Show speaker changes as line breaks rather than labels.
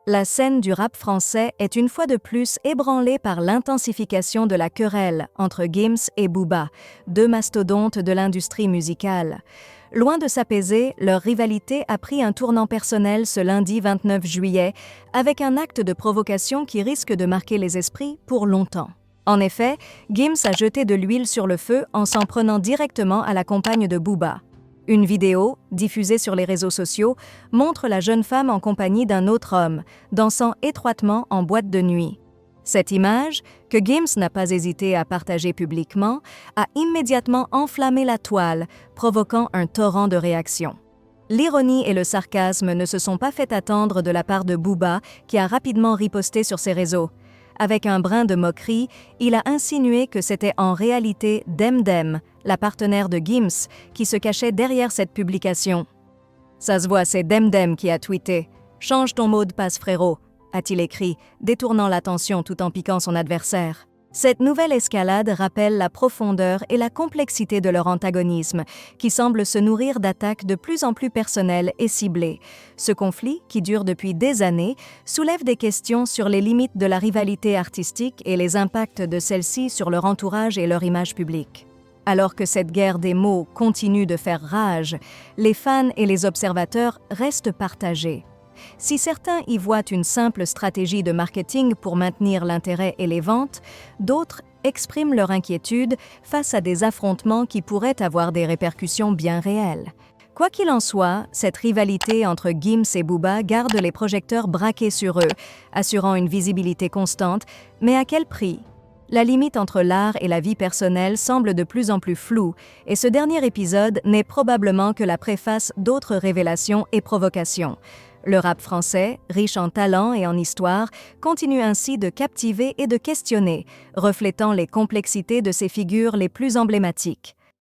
La scène du rap français est une fois de plus ébranlée par l'intensification de la querelle entre Gims et Booba, deux mastodontes de l'industrie musicale. Loin de s'apaiser, leur rivalité a pris un tournant personnel ce lundi 29 juillet, avec un acte de provocation qui risque de marquer les esprits pour longtemps. En effet, Gims a jeté de l'huile sur le feu en s'en prenant directement à la compagne de Booba. Une vidéo, diffusée sur les réseaux sociaux, montre la jeune femme en compagnie d'un autre homme, dansant étroitement en boîte de nuit. Cette image, que Gims n'a pas hésité à partager publiquement, a immédiatement enflammé la toile, provoquant un torrent de réactions. L'ironie et le sarcasme ne se sont pas fait attendre de la part de Booba, qui a rapidement riposté sur ses réseaux. Avec un brin de moquerie, il a insinué que c'était en réalité Demdem, la partenaire de Gims, qui se cachait derrière cette publication. « Ça se voit, c'est Demdem qui a tweeté. Change ton mot de passe, frérot », a-t-il écrit, détournant l'attention tout en piquant son adversaire. Cette nouvelle escalade rappelle la profondeur et la complexité de leur antagonisme, qui semble se nourrir d'attaques de plus en plus personnelles et ciblées. Ce conflit, qui dure depuis des années, soulève des questions sur les limites de la rivalité artistique et les impacts de celle-ci sur leur entourage et leur image publique. Alors que cette guerre des mots continue de faire rage, les fans et les observateurs restent partagés. Si certains y voient une simple stratégie de marketing pour maintenir l'intérêt et les ventes, d'autres expriment leur inquiétude face à des affrontements qui pourraient avoir des répercussions bien réelles. Quoi qu'il en soit, cette rivalité entre Gims et Booba garde les projecteurs braqués sur eux, assurant une visibilité constante, mais à quel prix ? La limite entre l'art et la vie personnelle semble de plus en plus floue, et ce dernier épisode n'est probablement que la préface d'autres révélations et provocations. Le rap français, riche en talent et en histoire, continue ainsi de captiver et de questionner, reflétant les complexités de ses figures les plus emblématiques.